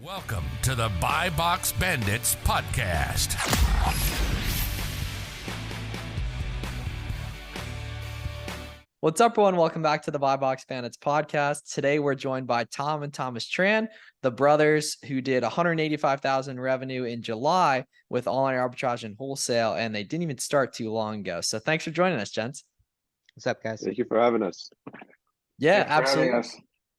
Welcome to the Buy Box Bandits podcast. What's up, everyone? Welcome back to the Buy Box Bandits podcast. Today, we're joined by Tom and Thomas Tran, the brothers who did 185,000 revenue in July with online arbitrage and wholesale, and they didn't even start too long ago. So thanks for joining us, gents. What's up, guys? Thank you for having us. Yeah, absolutely.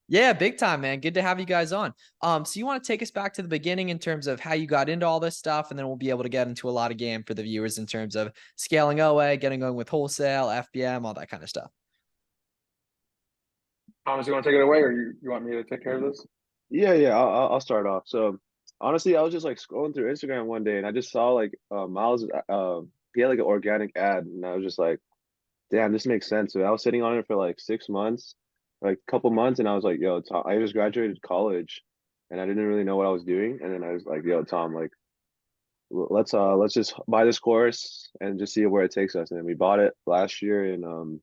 Yeah, big time, man. Good to have you guys on. So you want to take us back to the beginning in terms of how you got into all this stuff, and then we'll be able to get into a lot of game for the viewers in terms of scaling OA, getting going with wholesale, FBM, all that kind of stuff. Thomas, you want to take it away, or you want me to take care of this? Yeah, I'll start off. So honestly, I was just like scrolling through Instagram one day, and I just saw like Miles. He had like an organic ad, and I was just like, "Damn, this makes sense." So I was sitting on it for like 6 months, like a couple months, and I was like, "Yo, Tom, I just graduated college, and I didn't really know what I was doing." And then I was like, "Yo, Tom, like, let's just buy this course and just see where it takes us." And then we bought it last year in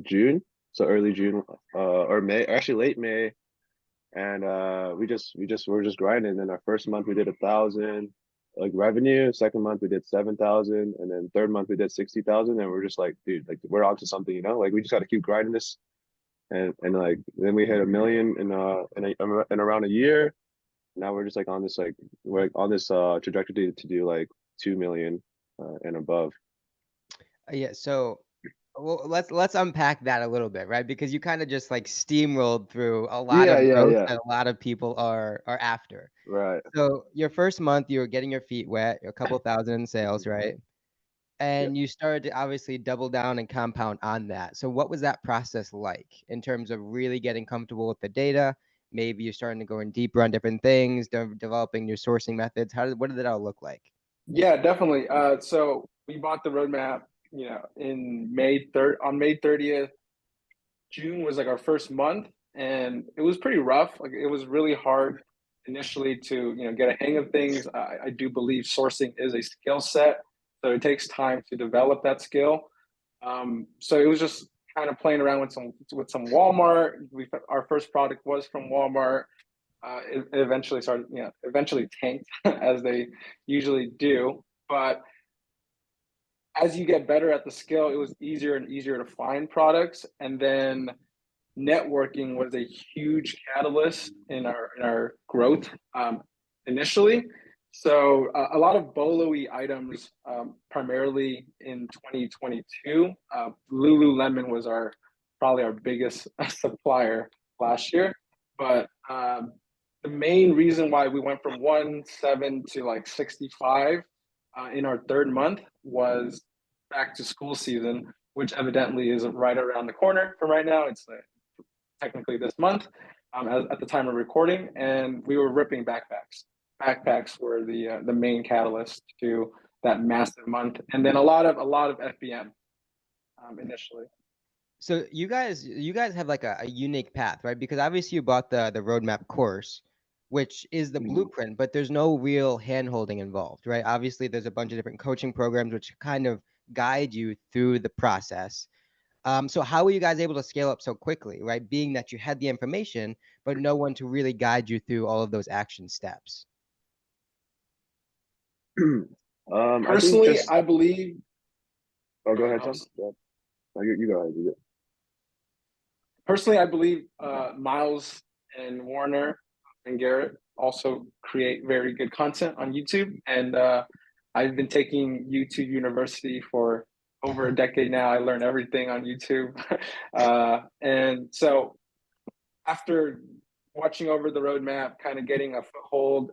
June. So early June, or May, actually late May, and we're just grinding. And then our first month we did 1,000 like revenue. Second month we did 7,000, and then third month we did 60,000. And we're just like, dude, like we're onto something, you know? Like we just got to keep grinding this, and like then we hit 1 million in around a year. Now we're just like on this trajectory to do like 2 million and above. Yeah, so well, let's unpack that a little bit, right? Because you kind of just like steamrolled through a lot of growth that a lot of people are after. Right. So your first month, you were getting your feet wet, a couple thousand in sales, right? And you started to obviously double down and compound on that. So what was that process like in terms of really getting comfortable with the data? Maybe you're starting to go in deeper on different things, developing new sourcing methods. What did it all look like? Yeah, definitely. So we bought the roadmap, in May 30th. June was like our first month, and it was pretty rough. Like it was really hard initially to get a hang of things. I do believe sourcing is a skill set, so it takes time to develop that skill. So it was just kind of playing around with some Walmart. Our first product was from Walmart. It eventually eventually tanked as they usually do. But as you get better at the skill, it was easier and easier to find products. And then networking was a huge catalyst in our growth initially. So a lot of BOLO-y items, primarily in 2022. Lululemon was probably our biggest supplier last year. But the main reason why we went from 1.7 to like 65 in our third month was back to school season, which evidently is right around the corner from right now. It's technically this month at the time of recording, and we were ripping backpacks. Backpacks were the main catalyst to that massive month, and then a lot of FBM initially. So you guys have like a unique path, right? Because obviously you bought the roadmap course, which is the blueprint, but there's no real hand-holding involved, right? Obviously there's a bunch of different coaching programs which kind of guide you through the process. So how were you guys able to scale up so quickly, right? Being that you had the information, but no one to really guide you through all of those action steps. Personally, I believe. Oh, go ahead, Tom. You go ahead. Personally, I believe Miles and Warner and Garrett also create very good content on YouTube, and I've been taking YouTube University for over a decade now. I learn everything on YouTube. And so after watching over the roadmap, kind of getting a foothold,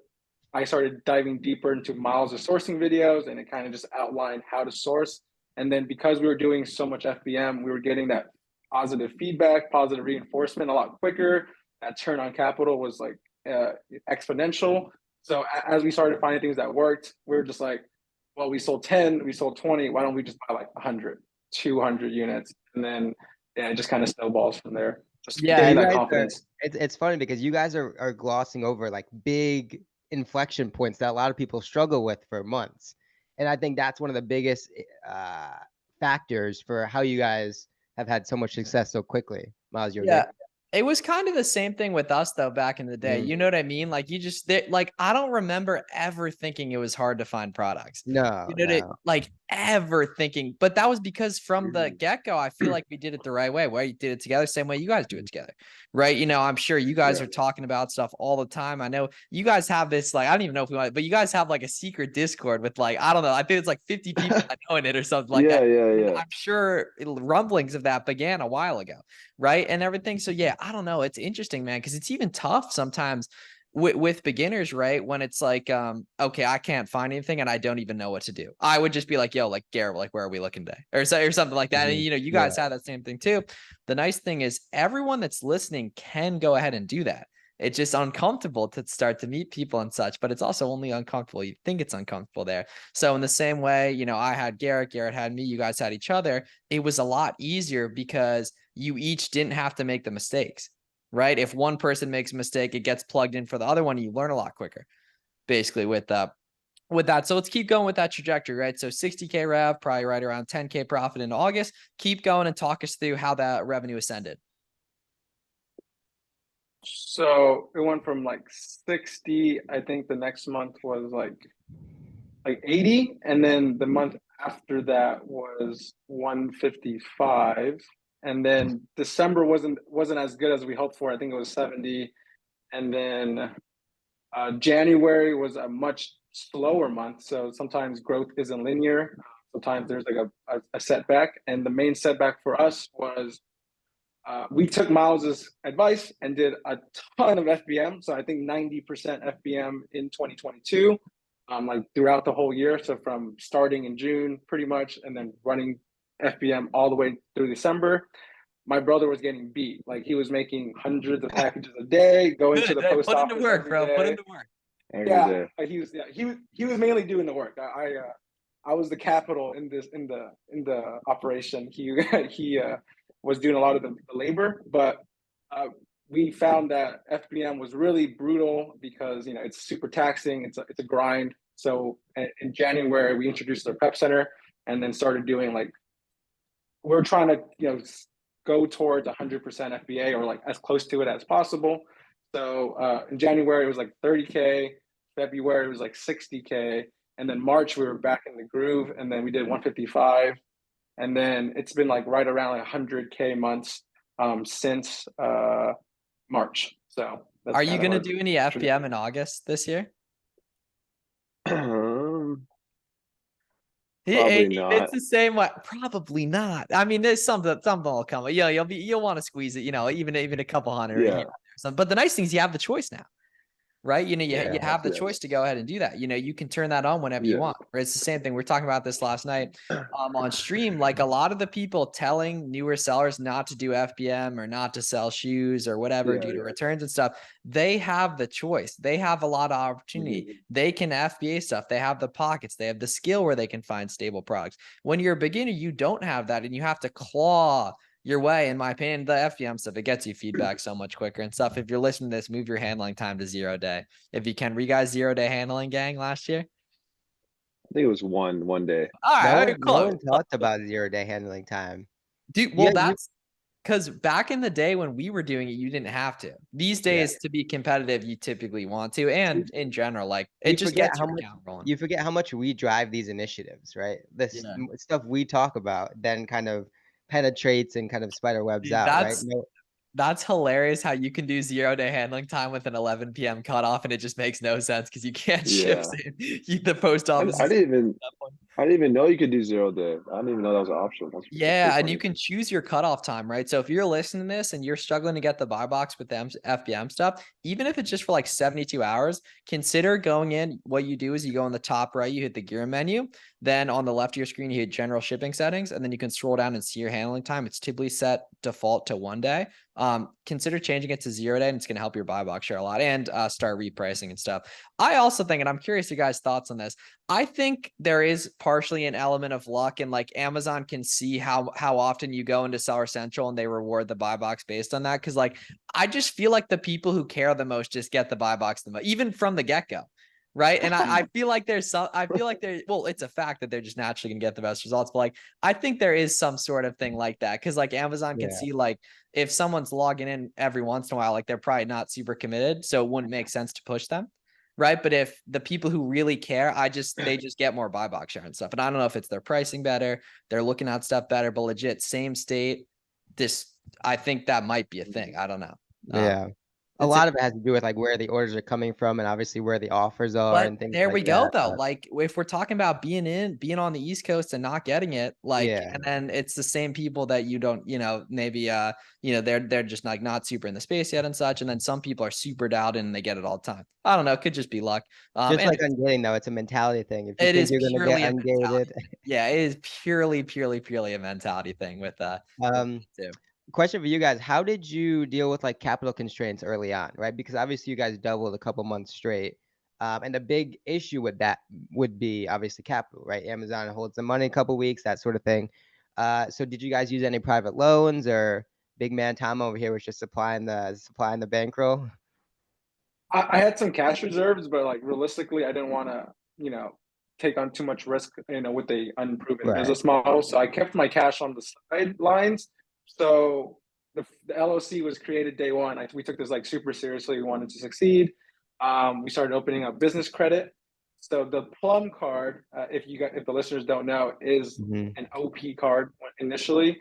I started diving deeper into Miles' sourcing videos, and it kind of just outlined how to source. And then because we were doing so much FBM, we were getting that positive feedback, positive reinforcement a lot quicker. That turn on capital was like exponential. So as we started finding things that worked, we were just like, well, we sold 10, we sold 20. Why don't we just buy like 100, 200 units? And then it just kind of snowballs from there. Just getting that confidence. It's funny because you guys are glossing over like big inflection points that a lot of people struggle with for months. And I think that's one of the biggest factors for how you guys have had so much success so quickly. Miles, you're It was kind of the same thing with us though back in the day. You know what I mean? Like like I don't remember ever thinking it was hard to find products. No, You know, no. like ever thinking, but that was because from the get-go, I feel like we did it the right way. Where you did it together, same way you guys do it together, right? You know, I'm sure you guys are talking about stuff all the time. I know you guys have this, like, I don't even know if we want it, but you guys have like a secret Discord with like, I don't know, I think it's like 50 people I know in it or something like that. And I'm sure rumblings of that began a while ago, right? And everything. So yeah, I don't know. It's interesting, man, because it's even tough sometimes with beginners, right? When it's like, okay, I can't find anything and I don't even know what to do. I would just be like, yo, like Garrett, like, where are we looking today? Or something like that. And you know, you guys have that same thing too. The nice thing is everyone that's listening can go ahead and do that. It's just uncomfortable to start to meet people and such, but it's also only uncomfortable. You think it's uncomfortable there. So in the same way, you know, I had Garrett had me, you guys had each other. It was a lot easier because you each didn't have to make the mistakes. Right? If one person makes a mistake, it gets plugged in for the other one. And you learn a lot quicker, basically with that. So let's keep going with that trajectory, right? So 60K rev, probably right around 10K profit in August. Keep going and talk us through how that revenue ascended. So it went from like 60, I think the next month was like 80, and then the month after that was 155. And then December wasn't as good as we hoped for. I think it was 70. And then January was a much slower month. So sometimes growth isn't linear. Sometimes there's like a setback. And the main setback for us was we took Miles's advice and did a ton of FBM. So I think 90% FBM in 2022, like throughout the whole year. So from starting in June pretty much, and then running FBM all the way through December. My brother was getting beat. Like he was making hundreds of packages a day, going to the post office. Put into work, bro. Put into work. He was mainly doing the work. I was the capital in the operation. He was doing a lot of the labor, but we found that FBM was really brutal because, you know, it's super taxing. It's a grind. So in January we introduced the prep center and then started doing like, we're trying to, you know, go towards 100% FBA or like as close to it as possible. So in January it was like 30K, February it was like 60K, and then March we were back in the groove, and then we did 155, and then it's been like right around like 100K months since March. So are you going to do any FBM in August this year? Probably not. It's the same way. Probably not. I mean, there's something will come. Yeah, you'll want to squeeze it. You know, even a couple hundred. Yeah. But the nice thing is you have the choice now, right? You know, you have the choice to go ahead and do that. You know, you can turn that on whenever you want. Right? It's the same thing. We were talking about this last night on stream. Like a lot of the people telling newer sellers not to do FBM or not to sell shoes or whatever due to returns and stuff, they have the choice. They have a lot of opportunity. They can FBA stuff. They have the pockets. They have the skill where they can find stable products. When you're a beginner, you don't have that, and you have to claw your way. In my opinion, the FBM stuff, it gets you feedback so much quicker and stuff. If you're listening to this, move your handling time to 0 day. If you can. Were you guys 0 day handling gang last year? I think it was one day. All right, no one talked about 0 day handling time. Dude, well, that's because back in the day when we were doing it, you didn't have to. These days, to be competitive, you typically want to, and in general, like it just gets your account rolling. You forget how much we drive these initiatives, right? This stuff we talk about then kind of penetrates and kind of spider webs out, right? That's hilarious how you can do 0 day handling time with an 11 p.m. cutoff, and it just makes no sense because you can't ship the post office. I didn't even know you could do 0 day. I didn't even know that was an option. And you can choose your cutoff time, right? So if you're listening to this and you're struggling to get the buy box with the FBM stuff, even if it's just for like 72 hours, consider going in. What you do is you go on the top right, you hit the gear menu. Then on the left of your screen, you hit general shipping settings, and then you can scroll down and see your handling time. It's typically set default to 1 day. Consider changing it to 0 day, and it's going to help your buy box share a lot and start repricing and stuff. I also think, and I'm curious your guys' thoughts on this, I think there is partially an element of luck, and like Amazon can see how often you go into Seller Central and they reward the buy box based on that. Cause like, I just feel like the people who care the most just get the buy box the most, even from the get-go. right? And I feel like well, it's a fact that they're just naturally gonna get the best results, but like I think there is some sort of thing like that, because like Amazon can see like if someone's logging in every once in a while, like they're probably not super committed, so it wouldn't make sense to push them, right? But if the people who really care, they just get more buy box share and stuff. And I don't know if it's their pricing better, they're looking at stuff better, but legit same state. I think that might be a thing. I don't know. Yeah. A lot of it has to do with like where the orders are coming from and obviously where the offers are But and things there like we go that. though. Like if we're talking about being on the East Coast and not getting it, like, Yeah. and then it's the same people that you don't, maybe they're just like not super in the space yet and such. And then some people are super dialed in and they get it all the time. I don't know. It could just be luck. Just And like ungating though, it's a mentality thing. If you it think is you're gonna purely get a mentality ungated. thing. Yeah, it is purely a mentality thing with too. Question for you guys. How did you deal with like capital constraints early on, right? Because obviously you guys doubled a couple months straight. And the big issue with that would be obviously capital, right? Amazon holds the money a couple weeks, that sort of thing. So did you guys use any private loans, or big man Tom over here was just supplying the bankroll? I had some cash reserves, but like realistically, I didn't want to, take on too much risk, with the unproven Right. business model. So I kept my cash on the sidelines. So the LOC was created day one. We took this like super seriously. We wanted to succeed. We started opening up business credit. So the Plum card, if the listeners don't know, is an OP card initially.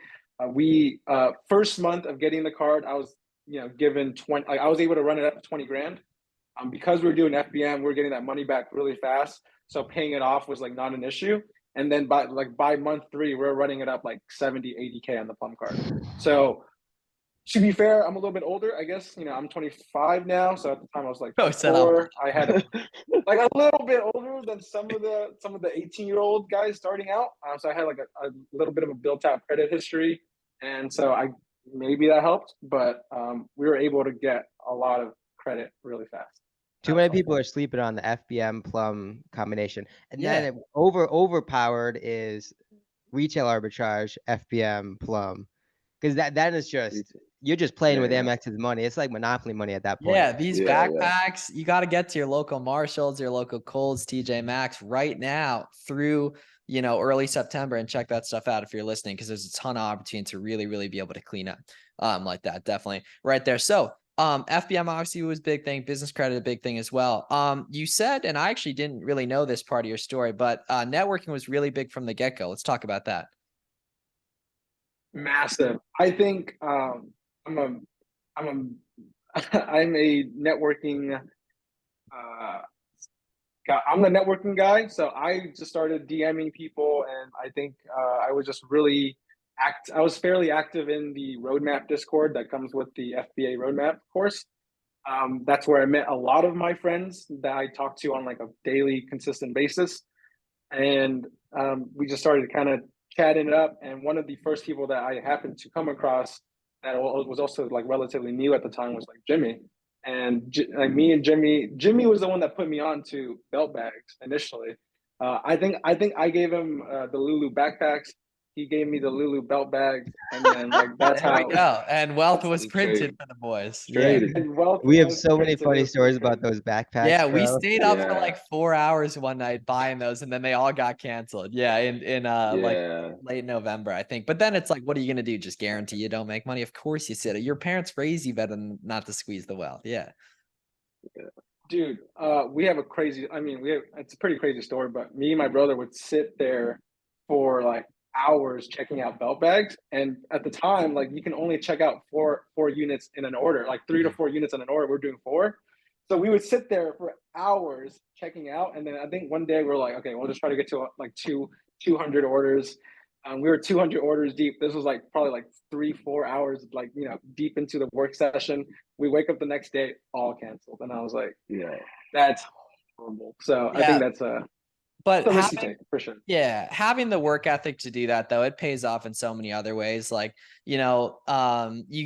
We first month of getting the card, I was given 20. I was able to run it up to 20 grand. Because we were doing FBM, we were getting that money back really fast. So paying it off was like not an issue. And then by month 3, we're running it up like 70, 80K on the Plum card. So to be fair, I'm a little bit older, I guess. I'm 25 now. So at the time I was like 24. I had like a little bit older than some of the 18-year-old guys starting out. So I had like a little bit of a built-out credit history. And so maybe that helped, but we were able to get a lot of credit really fast. Too many people are sleeping on the FBM Plum combination. And Yeah. then overpowered is retail arbitrage, FBM Plum. Because that is just, you're just playing with Amex's money. It's like monopoly money at that point. Yeah, these backpacks, you got to get to your local Marshalls, your local Kohl's, TJ Maxx right now through, early September, and check that stuff out if you're listening, because there's a ton of opportunity to really, really be able to clean up like that. Definitely right there. So FBM obviously was a big thing, business credit a big thing as well. You said, and I actually didn't really know this part of your story, but networking was really big from the get-go. Let's talk about that. Massive. I think I'm a networking guy. I'm the networking guy. So I just started DMing people, and I think I was just really I was fairly active in the roadmap Discord that comes with the FBA roadmap course. That's where I met a lot of my friends that I talk to on like a daily consistent basis. And we just started kind of chatting it up. And one of the first people that I happened to come across that was also like relatively new at the time was like Jimmy. And me and Jimmy was the one that put me on to belt bags initially. I think I gave him the Lulu backpacks. He gave me the Lulu belt bags, and then like that's There how. we go. And wealth was printed for the boys. We have so many funny stories about those backpacks. Yeah, we bro. stayed up for like 4 hours one night buying those, and then they all got canceled. Yeah, in like late November, I think. But then it's like, what are you gonna do? Just guarantee you don't make money? Of course you sit. Your parents raised you better than not to squeeze the wealth. Yeah. Dude, we have it's a pretty crazy story, but me and my brother would sit there for like hours checking out belt bags. And at the time, like you can only check out four units in an order, like 3 to 4 units in an order. We're doing 4. So we would sit there for hours checking out. And then I think one day we're like, okay, we'll just try to get to like 200 orders. We were 200 orders deep. This was like probably like 3-4 hours, like, deep into the work session. We wake up the next day, all canceled. And I was like, that's horrible. So I think that's but for sure. Yeah, having the work ethic to do that though, it pays off in so many other ways. Like, you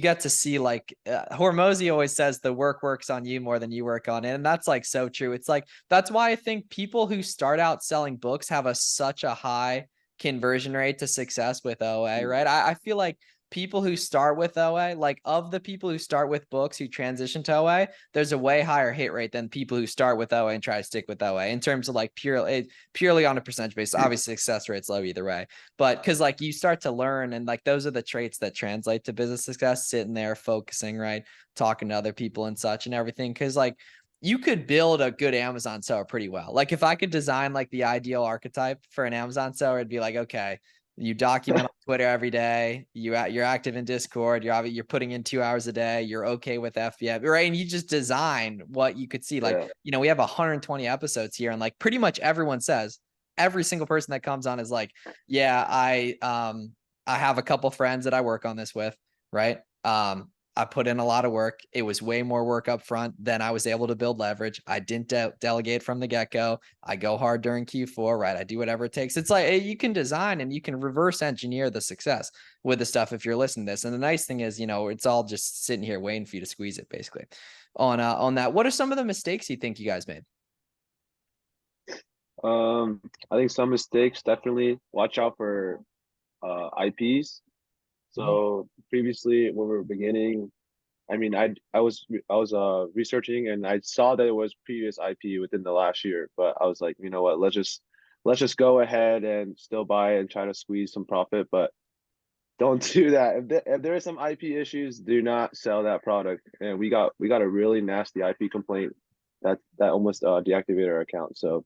get to see like Hormozy always says the work works on you more than you work on it. And that's like so true. It's like, that's why I think people who start out selling books have such a high conversion rate to success with OA, right? I feel like people who start with OA, like of the people who start with books who transition to OA, there's a way higher hit rate than people who start with OA and try to stick with OA in terms of like purely on a percentage basis. Obviously, success rate's low either way, but because like you start to learn, and like those are the traits that translate to business success, sitting there, focusing, right, talking to other people and such and everything. Because like you could build a good Amazon seller pretty well. Like if I could design like the ideal archetype for an Amazon seller, it'd be like, okay, you document on Twitter every day. You're active in Discord. You're putting in 2 hours a day. You're okay with FBA, right? And you just design what you could see. Like, we have 120 episodes here, and like pretty much everyone says, every single person that comes on is like, yeah, I have a couple friends that I work on this with, right? I put in a lot of work. It was way more work up front than I was able to build leverage. I didn't delegate from the get-go. I go hard during Q4, right? I do whatever it takes. It's like you can design and you can reverse engineer the success with the stuff if you're listening to this. And the nice thing is, it's all just sitting here waiting for you to squeeze it, basically. On that, what are some of the mistakes you think you guys made? I think some mistakes, definitely watch out for IPs. So previously when we were beginning, I mean, I was researching, and I saw that it was previous IP within the last year, but I was like, you know what, let's just go ahead and still buy and try to squeeze some profit, but don't do that. If there is some IP issues, do not sell that product. And we got a really nasty IP complaint that almost deactivated our account. So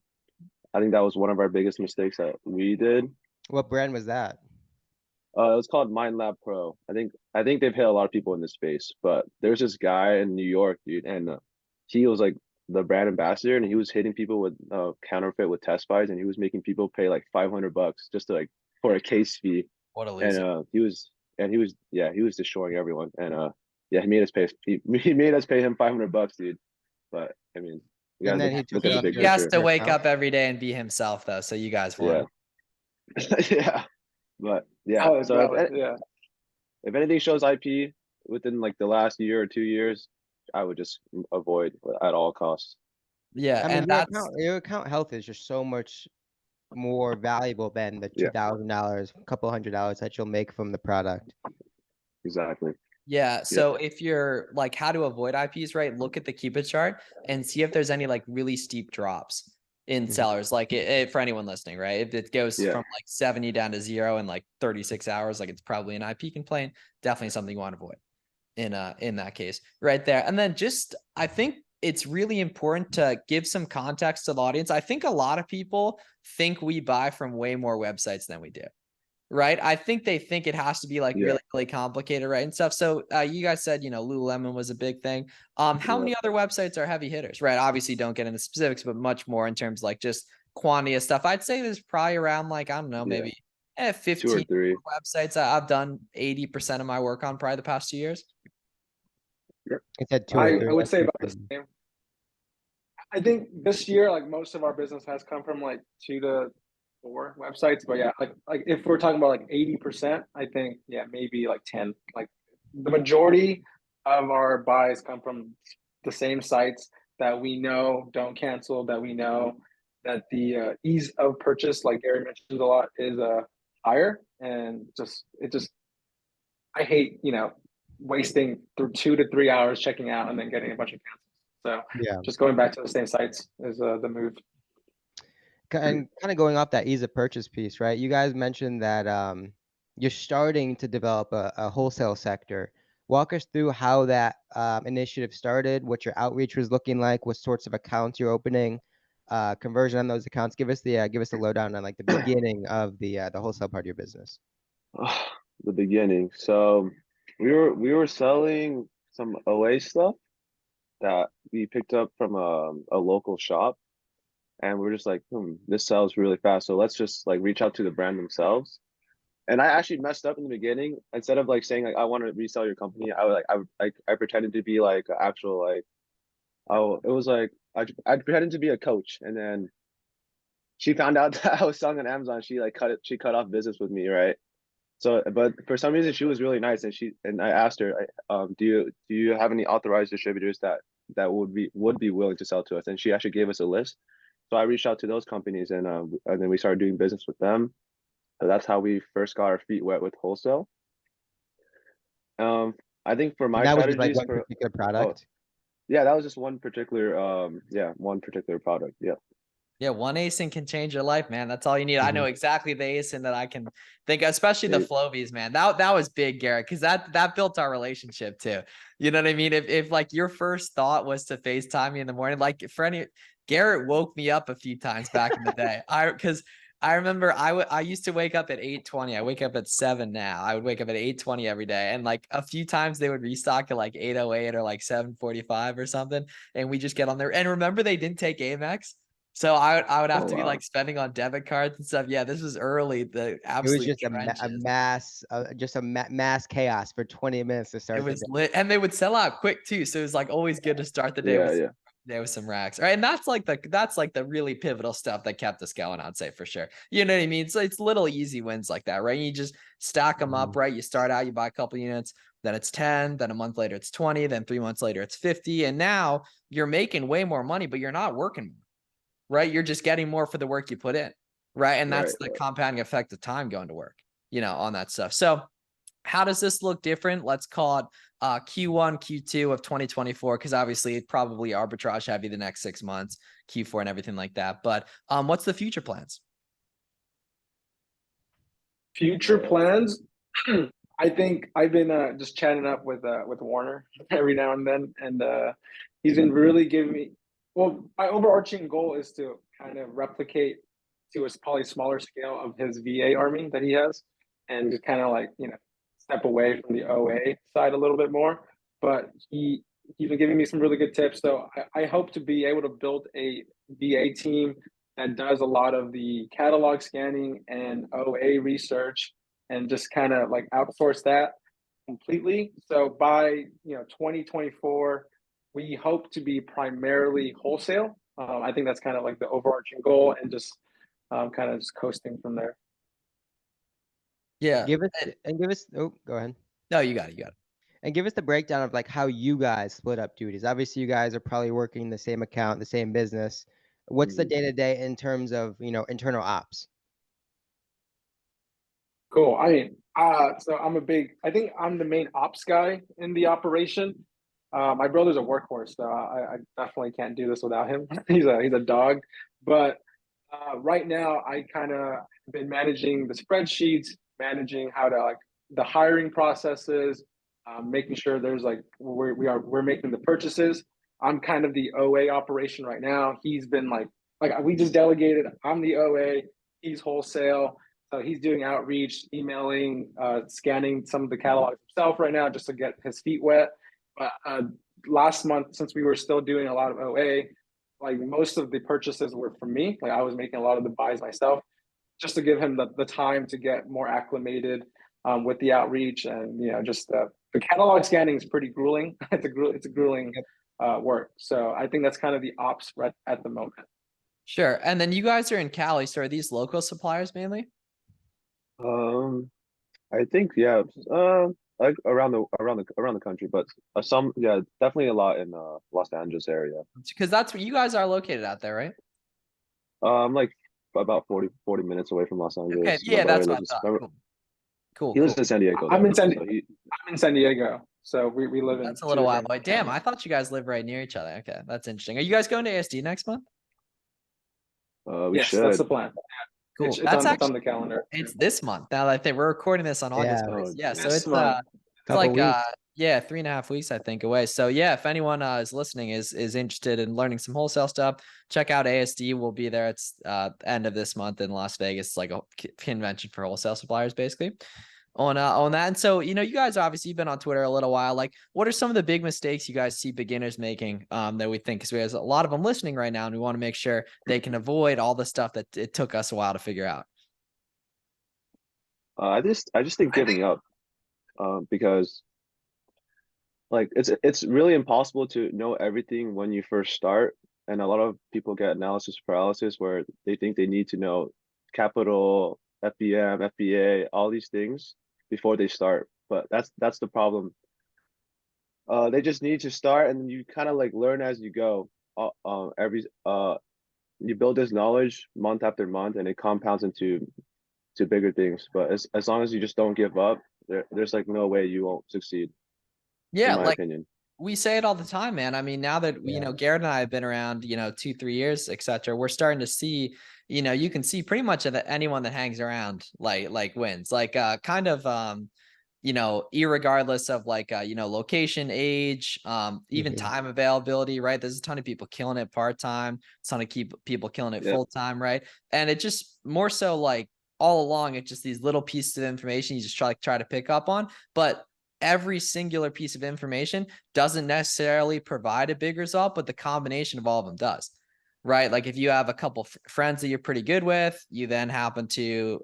I think that was one of our biggest mistakes that we did. What brand was that? It was called Mind Lab Pro. I think they've hit a lot of people in this space, but there's this guy in New York, dude, and he was like the brand ambassador, and he was hitting people with counterfeit with test buys, and he was making people pay like $500 just to for a case fee. What a loser. And he was destroying everyone, and he made us pay. He made us pay him $500, dude. But I mean, you And guys then he has to wake up every day and be himself, though. So you guys won. Yeah. Yeah. But yeah, if anything shows IP within like the last year or 2 years, I would just avoid at all costs. Yeah, I mean, and your account health is just so much more valuable than the $2,000, a couple $100 that you'll make from the product. Exactly. Yeah. So if you're like how to avoid IPs, right? Look at the Cupid chart and see if there's any like really steep drops in sellers. Like for anyone listening, right? If it goes from like 70 down to 0 in like 36 hours, like it's probably an IP complaint. Definitely something you want to avoid in that case right there. And then I think it's really important to give some context to the audience. I think a lot of people think we buy from way more websites than we do. Right. I think they think it has to be like really, really complicated, right? And stuff. So you guys said, Lululemon was a big thing. How many other websites are heavy hitters, right? Obviously don't get into specifics, but much more in terms of like just quantity of stuff. I'd say there's probably around like, I don't know, maybe 15 2 or 3 websites I've done 80% of my work on probably the past 2 years. It said 2 I would say about the same. I think this year, like most of our business has come from like 2 to 4 websites, but like if we're talking about like 80%, I think maybe like 10. Like the majority of our buys come from the same sites that we know don't cancel, that we know that the ease of purchase, like Gary mentioned a lot, is higher, and I hate wasting through 2 to 3 hours checking out and then getting a bunch of cancels. So just going back to the same sites is the move. And kind of going off that ease of purchase piece, right? You guys mentioned that you're starting to develop a wholesale sector. Walk us through how that initiative started, what your outreach was looking like, what sorts of accounts you're opening, conversion on those accounts. Give us the lowdown on like the beginning of the wholesale part of your business. The beginning. So we were selling some OA stuff that we picked up from a local shop. And we're just like, this sells really fast. So let's just like reach out to the brand themselves. And I actually messed up in the beginning. Instead of like saying like I want to resell your company, I pretended to be like an actual like, it was like I pretended to be a coach. And then she found out that I was selling on Amazon. She cut off business with me, right? So, but for some reason she was really nice, and I asked her, do you have any authorized distributors that would be willing to sell to us? And she actually gave us a list. So I reached out to those companies, and then we started doing business with them. So that's how we first got our feet wet with wholesale. I think for my And that was just like strategies one for particular oh product. yeah, that was just one particular one particular product. Yeah. Yeah, one ASIN can change your life, man. That's all you need. I know Mhm. exactly the ASIN that I can think, especially the It- Flovies, man. That was big, Garrett, because that built our relationship too. You know what I mean? If like your first thought was to FaceTime me in the morning, like for any Garrett woke me up a few times back in the day. Because I remember I used to wake up at 8:20. I wake up at 7 now. I would wake up at 8:20 every day. And like a few times they would restock at like 8:08 or like 7:45 or something. And we just get on there. And remember they didn't take Amex. So I would have oh to be wow. like spending on debit cards and stuff. Yeah, this was early, the It was absolute just a trenches. mass, mass chaos for 20 minutes to It start the was day. lit, and they would sell out quick too. So it was like always good to start the day Yeah, with yeah. some racks. All right. And that's like the really pivotal stuff that kept us going, I'd say for sure. You know what I mean? So it's little easy wins like that, right? You just stack them up, right? You start out, you buy a couple units, then it's 10, then a month later it's 20, then 3 months later it's 50. And now you're making way more money, but you're not working more, right? You're just getting more for the work you put in, right? And Right, that's the right. compounding effect of time going to work, on that stuff. So how does this look different? Let's call it Q1, Q2 of 2024, because obviously it's probably arbitrage heavy the next 6 months, Q4 and everything like that. But what's the future plans? Future plans. I think I've been just chatting up with Warner every now and then, and he's been really giving me. Well, my overarching goal is to kind of replicate to a probably smaller scale of his VA army that he has, and just kind of like step away from the OA side a little bit more. But he's been giving me some really good tips. So I hope to be able to build a VA team that does a lot of the catalog scanning and OA research and just kind of like outsource that completely. So by 2024, we hope to be primarily wholesale. I think that's kind of like the overarching goal, and just kind of just coasting from there. Yeah. Give us. Oh, go ahead. No, you got it. You got it. And give us the breakdown of like how you guys split up duties. Obviously, you guys are probably working the same account, the same business. What's the Mhm. day to day in terms of internal ops? Cool. I mean, so I think I'm the main ops guy in the operation. My brother's a workhorse, so I definitely can't do this without him. He's a dog. But right now, I kind of been managing the spreadsheets, managing how to like the hiring processes, making sure there's like we're making the purchases. I'm kind of the OA operation right now. He's been like we just delegated. I'm the OA. He's wholesale. So he's doing outreach, emailing, scanning some of the catalogs himself right now just to get his feet wet. But last month, since we were still doing a lot of OA, like most of the purchases were from me. Like I was making a lot of the buys myself just to give him the time to get more acclimated with the outreach. And just the catalog scanning is pretty grueling. It's a grueling work. So I think that's kind of the ops right at the moment. Sure. And then you guys are in Cali. So are these local suppliers mainly? Um, I think yeah, like around the country, but some yeah, definitely a lot in Los Angeles area. Because that's where you guys are located out there, right? Like about 40 minutes away from Los Okay. Angeles. My Yeah, brother that's what lives I thought. in, Cool. Cool. he lives Cool. in San Diego I'm though. in San So he I'm in San Diego, so we live in That's a two little while different away. Damn, counties. I thought you guys live right near each other. Okay, that's interesting. Are you guys going to ASD next month? we Yes, that's the should. plan. Cool. It's That's on it's on actually the calendar. it's this month. Now that I think we're recording this on August Yeah, 1st. Oh, Yeah, so This month. it's couple like weeks. yeah, 3.5 weeks I think away. So yeah, if anyone is listening is interested in learning some wholesale stuff, check out ASD. We'll be there. It's end of this month in Las Vegas. It's like a convention for wholesale suppliers basically. On that. And so, you guys obviously you've been on Twitter a little while. Like, what are some of the big mistakes you guys see beginners making that we think, because we have a lot of them listening right now, and we want to make sure they can avoid all the stuff that it took us a while to figure out. I just think giving up, because like it's really impossible to know everything when you first start, and a lot of people get analysis paralysis where they think they need to know capital, FBM, FBA, all these things before they start. But that's the problem. They just need to start, and you kind of like learn as you go. Every you build this knowledge month after month, and it compounds into bigger things. But as long as you just don't give up, there's like no way you won't succeed, Yeah, in my like opinion. we say it all the time, man. I mean, now that Garrett and I have been around, 2, 3 years, etc., we're starting to see, you can see pretty much that anyone that hangs around like wins. Like kind of irregardless of like location, age, even time availability, right? There's a ton of people killing it part-time, a ton of people killing it Yep. full-time, right? And it just more so like all along, it's just these little pieces of information you just try to pick up on. But every singular piece of information doesn't necessarily provide a big result, but the combination of all of them does, right? Like if you have a couple friends that you're pretty good with, you then happen to,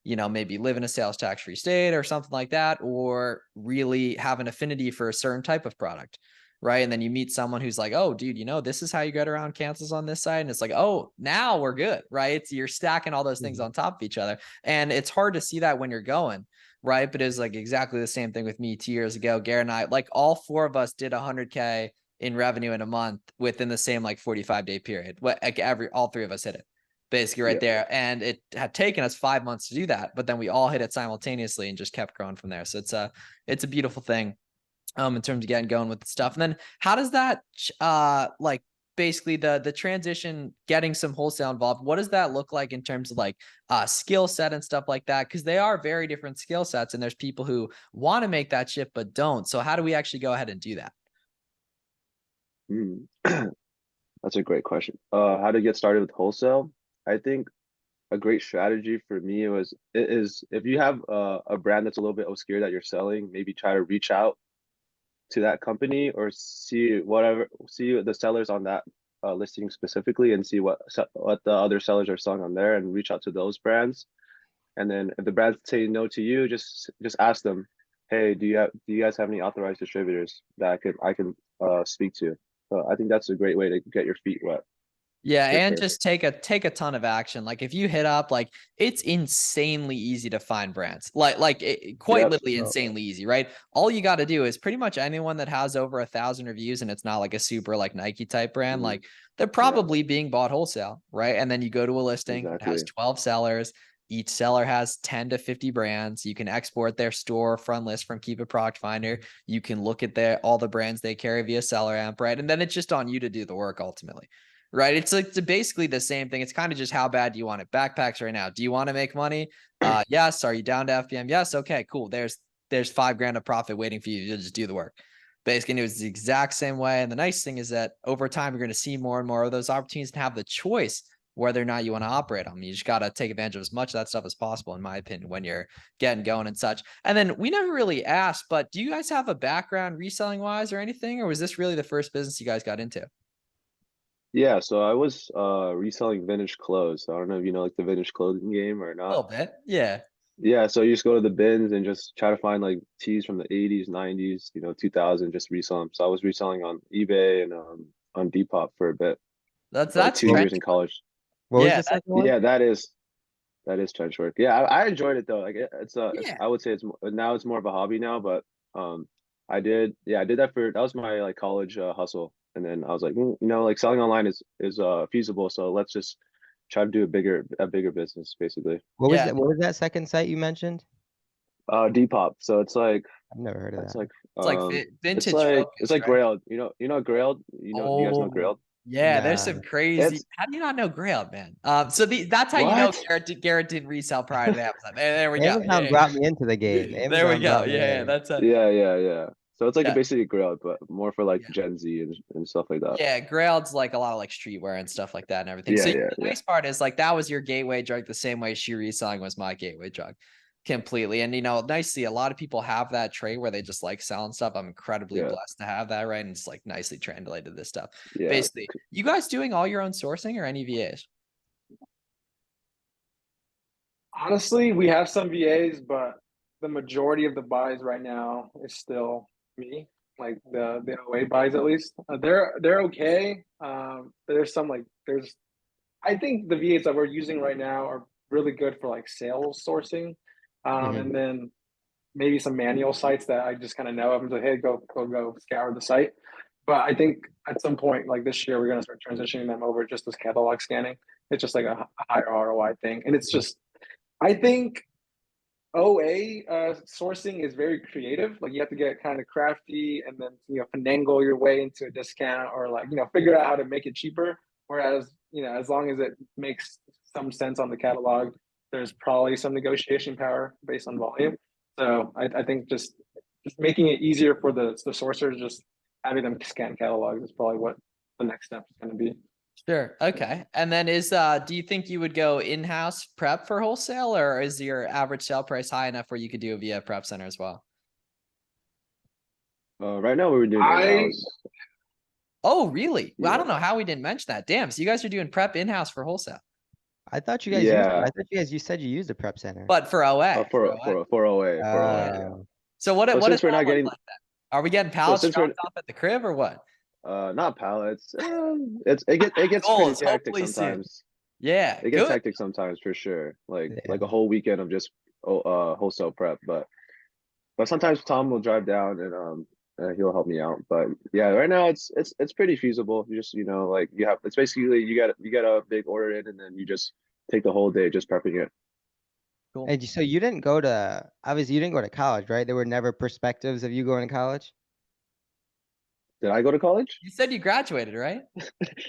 maybe live in a sales tax free state or something like that, or really have an affinity for a certain type of product, right? And then you meet someone who's like, oh, dude, this is how you get around cancels on this side. And it's like, oh, now we're good, right? You're stacking all those things on top of each other. And it's hard to see that when you're going, right? But it's like exactly the same thing with me 2 years ago. Garrett and I, like all 4 of us did 100K in revenue in a month within the same like 45-day period. Like all 3 of us hit it basically right there. And it had taken us 5 months to do that, but then we all hit it simultaneously and just kept growing from there. So it's a beautiful thing in terms of getting going with the stuff. And then how does that like basically the transition, getting some wholesale involved, what does that look like in terms of like skill set and stuff like that? Because they are very different skill sets, and there's people who want to make that shift but don't. So how do we actually go ahead and do that? That's a great question. How to get started with wholesale? I think a great strategy for me is if you have a brand that's a little bit obscure that you're selling, maybe try to reach out to that company or see the sellers on that listing specifically, and see what the other sellers are selling on there, and reach out to those brands. And then if the brands say no to you, just ask them, hey, do you guys have any authorized distributors that I can speak to? So I think that's a great way to get your feet wet. Yeah, For and sure. just take a ton of action. Like if you hit up, like it's insanely easy to find brands. Quite literally insanely easy, right? All you got to do is pretty much anyone that has over 1,000 reviews and it's not like a super like Nike type brand, like they're probably being bought wholesale, right? And then you go to a listing, it has 12 sellers. Each seller has 10 to 50 brands. You can export their store front list from Keep It Product Finder. You can look at all the brands they carry via Seller Amp, right? And then it's just on you to do the work ultimately. Right. It's like basically the same thing. It's kind of just how bad do you want it? Backpacks right now. Do you want to make money? Yes. Are you down to FBM? Yes. Okay, cool. There's $5,000 of profit waiting for you to just do the work. Basically, it was the exact same way. And the nice thing is that over time, you're going to see more and more of those opportunities and have the choice whether or not you want to operate on them. You just got to take advantage of as much of that stuff as possible, in my opinion, when you're getting going and such. And then we never really asked, but do you guys have a background reselling wise or anything? Or was this really the first business you guys got into? Yeah, so I was reselling vintage clothes. I don't know if you know like the vintage clothing game or A not. little bit. Yeah. Yeah, so you just go to the bins and just try to find like tees from the 80s, 90s, 2000, just resell them. So I was reselling on eBay and on Depop for a bit, That's for like 2 years in trendy. college. What was Yeah, the second one? Yeah, that is trench work. Yeah, I enjoyed it though. Like yeah. I would say now it's more of a hobby now, but I did that was my like college hustle. And then I was like, like selling online is feasible, so let's just try to do a bigger business basically. What was Yeah. that? What was that second site you mentioned? Depop. So it's like I've never heard of it's that. like It's like it's vintage like it's focused, like right? Grailed. Grailed? Do you guys know Oh, Grailed? yeah. There's Nah. some crazy. It's How do you not know Grail, man? So that's how you know what? Garrett didn't resell prior to Amazon. There we go. Amazon Yeah. brought me into the game. There we Amazon go. brought me Yeah. in. That's a Yeah. So it's like yeah. basically Grailed, but more for like Yeah. Gen Z and stuff like that. Yeah, Grailed's like a lot of like streetwear and stuff like that and everything. So the Yeah. nice part is like that was your gateway drug the same way shoe reselling was my gateway drug completely. And nicely, a lot of people have that trait where they just like selling stuff. I'm incredibly Yeah. blessed to have that, right? And it's like nicely translated this stuff. Yeah. Basically, you guys doing all your own sourcing or any VAs? Honestly, we have some VAs, but the majority of the buys right now is still me. Like the OA buys at least. They're okay. There's some like there's I think the VAs that we're using right now are really good for like sales sourcing. And then maybe some manual sites that I just kind of know of. I'm like, hey, go scour the site. But I think at some point, like this year, we're gonna start transitioning them over just as catalog scanning. It's just like a higher ROI thing, and it's just I think OA sourcing is very creative. Like you have to get kind of crafty and then finagle your way into a discount or like figure out how to make it cheaper. Whereas as long as it makes some sense on the catalog, there's probably some negotiation power based on volume. So I think just making it easier for the sourcers, just having them scan catalogs is probably what the next step is going to be. Sure. Okay. And then do you think you would go in-house prep for wholesale, or is your average sale price high enough where you could do it via prep center as well? Right now we were doing in-house. Oh, really? Well, I don't Yeah. know how we didn't mention that. Damn. So you guys are doing prep in-house for wholesale, I thought you guys Yeah. you said you used a prep center. but for OA. For OA. Yeah. So what But does since we're that not look getting, like then? Are we getting pallets since we're- dropped off at the crib or what? not pallets. It gets Goals, pretty hectic hopefully soon. sometimes. Yeah. It gets Good. hectic sometimes for sure. Like Yeah. a whole weekend of just wholesale prep. But sometimes Tom will drive down and he'll help me out. But yeah, right now it's pretty feasible. You just like it's basically you get a big order in and then you just take the whole day just prepping it. Cool. And so you didn't go to college, right? There were never perspectives of you going to college. Did I go to college? You said you graduated, right?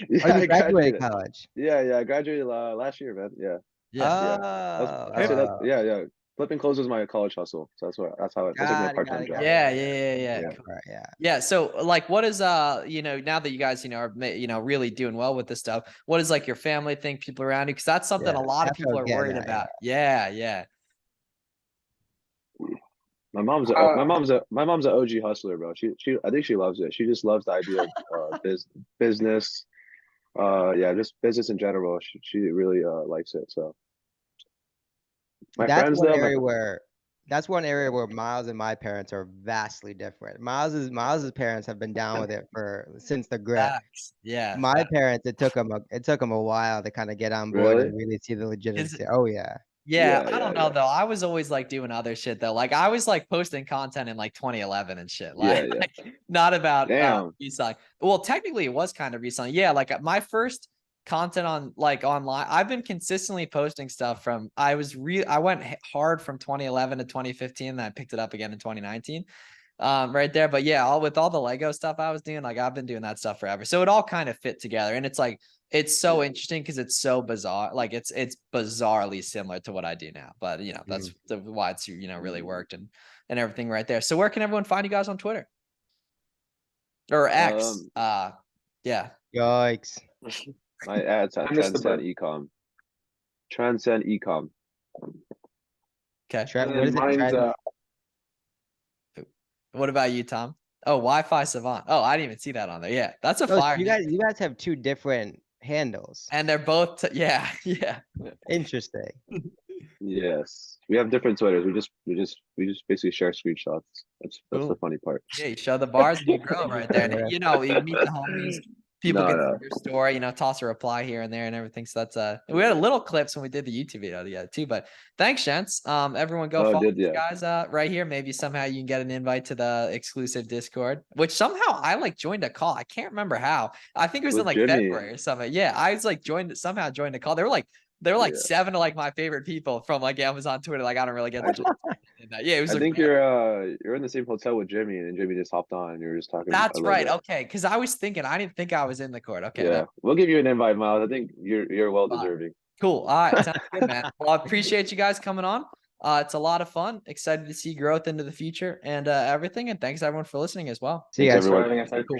Yeah, Oh, you I graduated college. Yeah, I graduated last year, man. Yeah. Oh, Yeah. Flipping clothes was my college hustle. So that's how that's like my part-time job. Yeah. Yeah. Cool. right, yeah. Yeah. So like, what is, now that you guys, are, really doing well with this stuff, what is like your family think, people around you? Cause that's something Yeah, a lot of that's what people I are was getting worried at, about. Yeah. My mom's a OG hustler, bro. She I think she loves it. She just loves the idea of business. Just business in general. She really likes it. So That's one area where Miles and my parents are vastly different. Miles's parents have been down with it since the grip. Facts. Yeah. My parents, it took them a while to kind of get on board and really see the legitimacy. Oh yeah. Yeah, I Yeah, don't know though. I was always like doing other shit though. Like I was like posting content in like 2011 and shit. Like, Yeah. like not about Damn. reselling. Well, technically it was kind of reselling. Yeah, like my first content on like online, I've been consistently posting stuff from I went hard from 2011 to 2015, and then I picked it up again in 2019. Right there. But yeah, with all the Lego stuff I was doing, like I've been doing that stuff forever. So it all kind of fit together. And it's like it's so interesting because it's so bizarre. Like it's bizarrely similar to what I do now. But that's why it's really worked and everything right there. So where can everyone find you guys on Twitter? Or X? Yeah. Yikes. My ads at Transcend Ecom. Transcend Ecom. Okay. What is it? What about you, Tom? Oh, Wi-Fi Savant. Oh, I didn't even see that on there. Yeah, that's a fire. You guys have two different handles. And they're both yeah. Interesting. Yes, we have different Twitters. We just basically share screenshots. That's the funny part. Yeah, you show the bars and you grow right there. And you meet the homies. People get your story, toss a reply here and there and everything. So that's we had a little clips when we did the YouTube video together too. But thanks, gents. Everyone go follow these guys right here. Maybe somehow you can get an invite to the exclusive Discord, which somehow I like joined a call. I can't remember how. I think it was in like Jimmy. February or something. Yeah, I was like joined a call. They were like 7 of like my favorite people from like Amazon Twitter. Like I don't really get the yeah, it was. I think you're in the same hotel with Jimmy, and Jimmy just hopped on and you were just talking. That's right. Okay, because I was thinking I didn't think I was in the court. Okay. Yeah, we'll give you an invite, Miles. I think you're well deserving. Cool. All right, sounds good, man. Well, I appreciate you guys coming on. It's a lot of fun. Excited to see growth into the future and everything. And thanks everyone for listening as well. See you guys. Everyone. Cool.